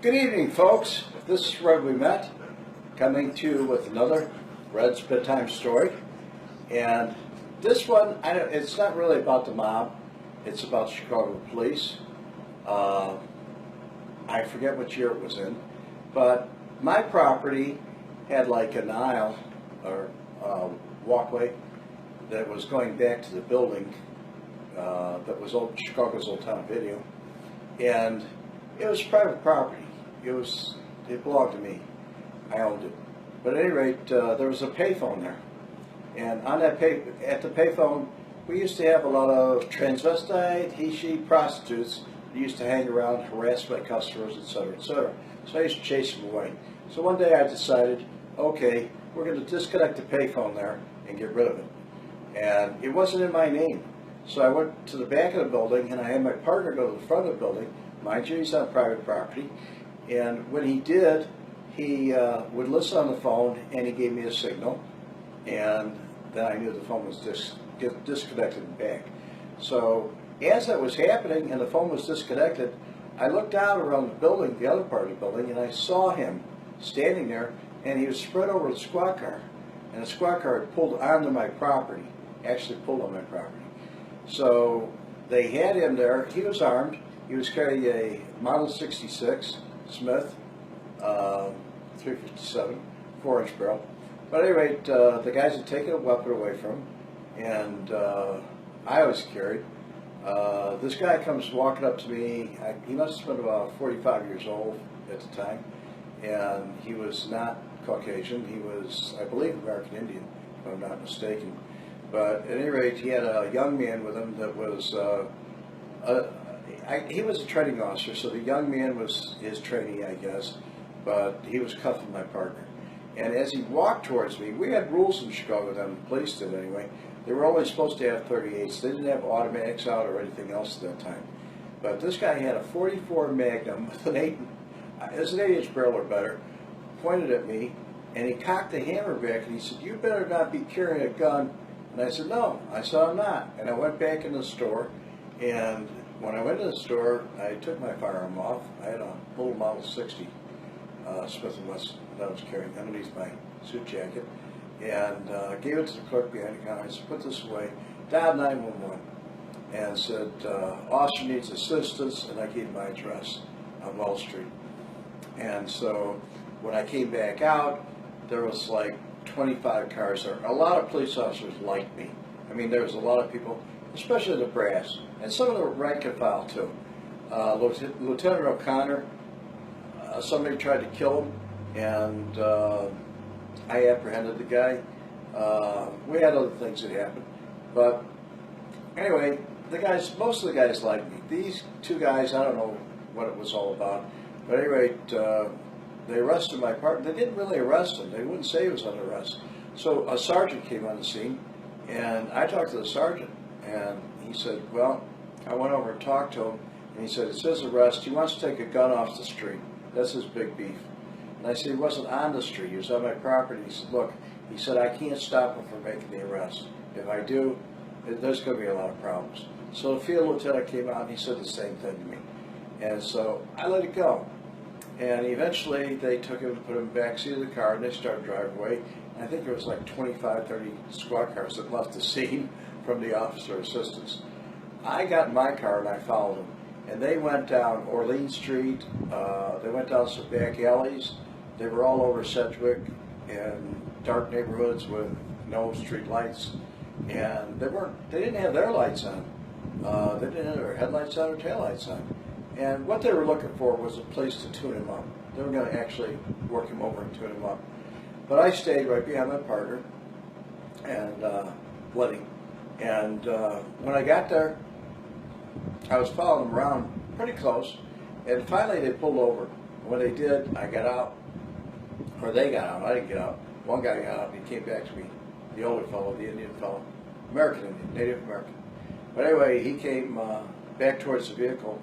Good evening, folks. This is where we met, coming to you with another Red's bedtime story. And this one, it's not really about the mob. It's about Chicago police. I forget what year it was in, but my property had like an aisle or walkway that was going back to the building that was Chicago's Old Town Video, and it was private property. It belonged to me. I owned it. But at any rate, there was a payphone there, and on that at the payphone, we used to have a lot of transvestite, he/she prostitutes that used to hang around, harass my customers, etc., etc. So I used to chase them away. So one day I decided, okay, we're going to disconnect the payphone there and get rid of it. And it wasn't in my name. So I went to the back of the building, and I had my partner go to the front of the building. Mind you, he's on private property. And when he did, he would listen on the phone, and he gave me a signal. And then I knew the phone was disconnected and back. So as that was happening and the phone was disconnected, I looked down around the building, the other part of the building, and I saw him standing there, and he was spread over the squad car. And the squad car had pulled onto my property, actually pulled on my property. So they had him there. He was armed. He was carrying a Model 66 Smith 357 4-inch barrel. But at any rate, the guys had taken a weapon away from him, and I was carried. This guy comes walking up to me. He must have been about 45 years old at the time, and he was not Caucasian. He was, I believe, American Indian, if I'm not mistaken. But at any rate, he had a young man with him that was, he was a training officer, so the young man was his trainee, I guess, but he was cuffing my partner. And as he walked towards me, we had rules in Chicago then, the police did anyway. They were only supposed to have 38s. They didn't have automatics out or anything else at that time. But this guy had a 44 Magnum with an 8-inch barrel or better, pointed at me, and he cocked the hammer back, and he said, "You better not be carrying a gun." And I said, "No." I said, "I'm not." And I went back in the store, and when I went to the store, I took my firearm off. I had a little Model 60 Smith & Wesson that I was carrying underneath my suit jacket, and gave it to the clerk behind the counter. I said, "Put this away." Dialed 911 and said, "Officer needs assistance," and I gave my address on Wall Street. And so when I came back out, there was like 25 cars there. A lot of police officers liked me. I mean, there was a lot of people, especially the brass, and some of the rank and file too. Lieutenant O'Connor, somebody tried to kill him, and I apprehended the guy. We had other things that happened, but anyway, most of the guys liked me. These two guys, I don't know what it was all about, but at any rate, they arrested my partner. They didn't really arrest him. They wouldn't say he was under arrest. So a sergeant came on the scene, and I talked to the sergeant, and he said, well, I went over and talked to him, and he said, it's his arrest. He wants to take a gun off the street. That's his big beef. And I said, he wasn't on the street. He was on my property. He said, look, he said, I can't stop him from making the arrest. If I do, there's going to be a lot of problems. So the field lieutenant came out, and he said the same thing to me. And so I let it go. And eventually they took him and put him in the backseat of the car, and they started driving away. And I think there was like 25, 30 squad cars that left the scene from the officer assistants. I got in my car and I followed them. And they went down Orleans Street, they went down some back alleys. They were all over Sedgwick and dark neighborhoods with no street lights. And they didn't have their lights on. They didn't have their headlights on or taillights on. And what they were looking for was a place to tune him up. They were going to actually work him over and tune him up. But I stayed right behind my partner and let him. And when I got there, I was following them around pretty close. And finally they pulled over. When they did, I got out. Or they got out. I didn't get out. One guy got out and he came back to me. The older fellow, the Indian fellow. American Indian, Native American. But anyway, he came back towards the vehicle.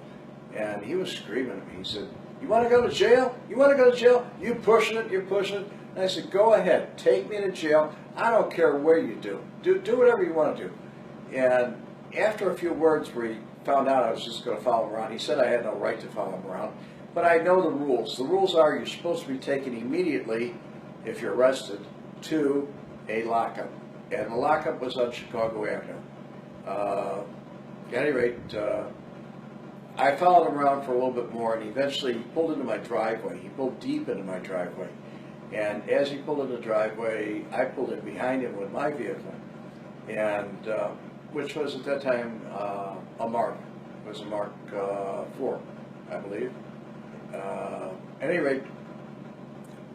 And he was screaming at me. He said, "You want to go to jail? You want to go to jail? You pushing it? You're pushing it." And I said, "Go ahead. Take me to jail. I don't care where you do. Do whatever you want to do." And after a few words where he found out I was just going to follow him around, he said I had no right to follow him around. but I know the rules. The rules are you're supposed to be taken immediately, if you're arrested, to a lockup. And the lockup was on Chicago Avenue. At any rate, I followed him around for a little bit more, and eventually he pulled into my driveway. He pulled deep into my driveway. And as he pulled into the driveway, I pulled in behind him with my vehicle, and which was at that time a Mark. It was a Mark 4, I believe. At any rate,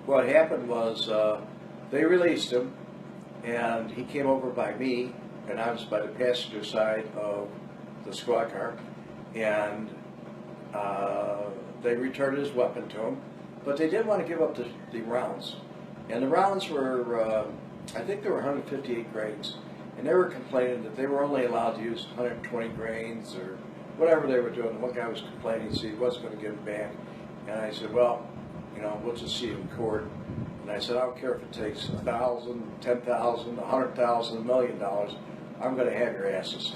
what happened was they released him, and he came over by me, and I was by the passenger side of the squad car, and they returned his weapon to him, but they didn't want to give up the rounds. And the rounds were, I think there were 158 grains, and they were complaining that they were only allowed to use 120 grains or whatever they were doing. One guy was complaining, so he wasn't going to give them back. And I said, well, you know, we'll just see it in court. And I said, I don't care if it takes $1,000, $10,000, $100,000, $1 million. I'm going to have your asses.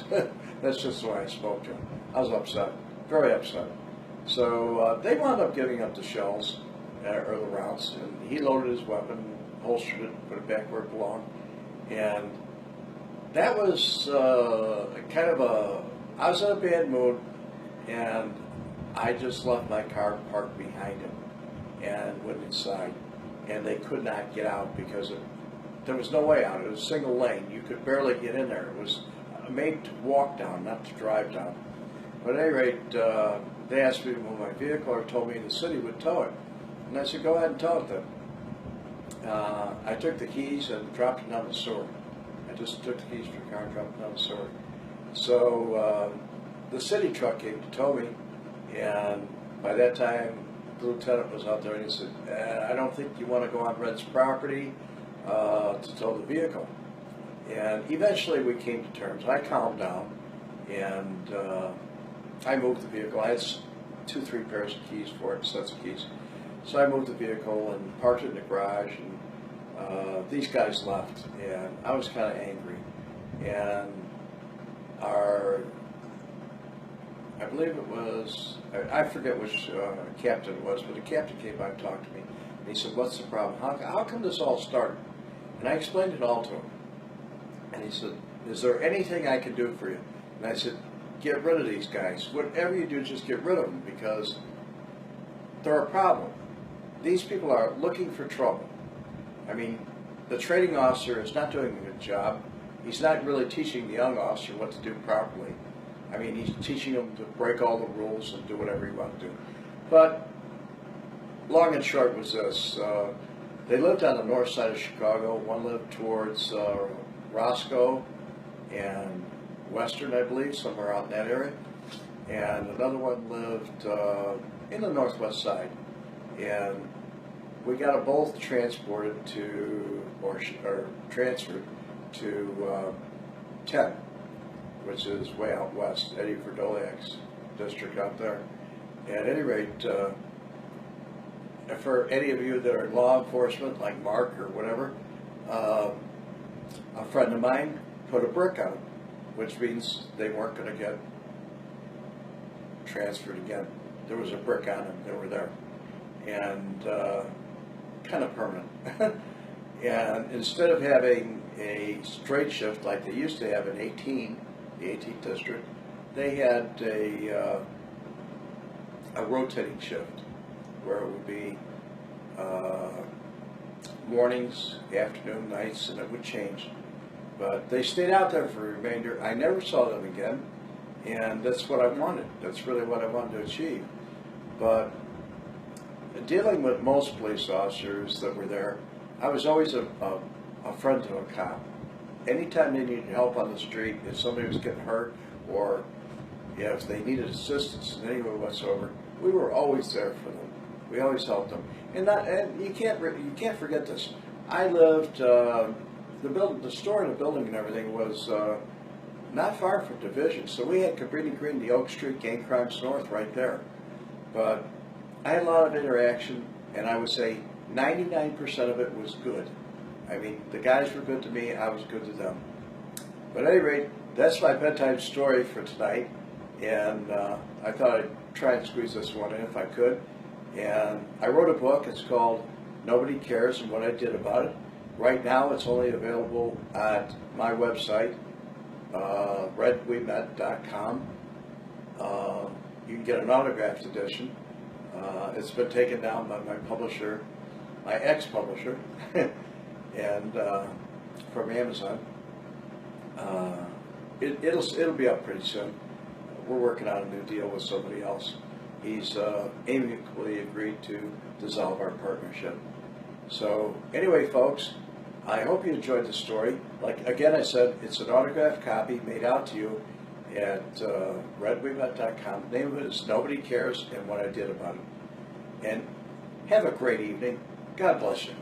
That's just the way I spoke to him. I was upset, very upset. So they wound up giving up the shells, or the rounds, and he loaded his weapon, holstered it, put it back where it belonged. And that was kind of I was in a bad mood, and I just left my car parked behind him and went inside. And they could not get out because there was no way out. It was a single lane. You could barely get in there. It was made to walk down, not to drive down. But at any rate, they asked me to move my vehicle, or told me the city would tow it. And I said, go ahead and tow it then. I took the keys and dropped them down the sewer. I just took the keys from the car and dropped them down the sewer. So the city truck came to tow me, and by that time, the lieutenant was out there, and he said, I don't think you want to go on Red's property to tow the vehicle. And eventually we came to terms. I calmed down, and I moved the vehicle. I had 2-3 pairs of keys for it, sets of keys. So I moved the vehicle and parked it in the garage, and these guys left, and I was kind of angry. And I believe it was, I forget which captain it was, but the captain came by and talked to me. And he said, what's the problem? How come this all started? And I explained it all to him. And he said, is there anything I can do for you? And I said, get rid of these guys. Whatever you do, just get rid of them, because they're a problem. These people are looking for trouble. I mean, the training officer is not doing a good job. He's not really teaching the young officer what to do properly. I mean, he's teaching them to break all the rules and do whatever he wants to do. But long and short was this. They lived on the north side of Chicago. One lived towards Roscoe and Western, I believe, somewhere out in that area. And another one lived in the northwest side. And we got them both transported to, or transferred to 10, which is way out west, Eddie Verdoliak's district out there. At any rate, for any of you that are in law enforcement, like Mark or whatever, a friend of mine put a brick on them, which means they weren't going to get transferred again. There was a brick on them, they were there. And kind of permanent. And instead of having a straight shift like they used to have in 18, the 18th district, they had a rotating shift where it would be mornings, afternoon, nights, and it would change. But they stayed out there for the remainder. I never saw them again, and that's what I wanted. That's really what I wanted to achieve. But dealing with most police officers that were there, I was always a friend to a cop. Anytime they needed help on the street, if somebody was getting hurt, or if they needed assistance in any way whatsoever, we were always there for them. We always helped them. And you can't forget this. I lived the store and the building and everything was not far from Division, so we had Cabrini Green, the Oak Street Gang Crimes North right there. But I had a lot of interaction, and I would say 99% of it was good. I mean, the guys were good to me, I was good to them. But at any rate, that's my bedtime story for tonight, and I thought I'd try and squeeze this one in if I could. And I wrote a book. It's called Nobody Cares and What I Did About It. Right now, it's only available at my website, redwemet.com. You can get an autographed edition. It's been taken down by my publisher, my ex-publisher, and from Amazon. It'll be up pretty soon. We're working on a new deal with somebody else. He's amicably agreed to dissolve our partnership. So anyway, folks, I hope you enjoyed the story. Like again, I said, it's an autographed copy made out to you at redwemet.com. The name of it is Nobody Cares and What I Did About It. And have a great evening. God bless you.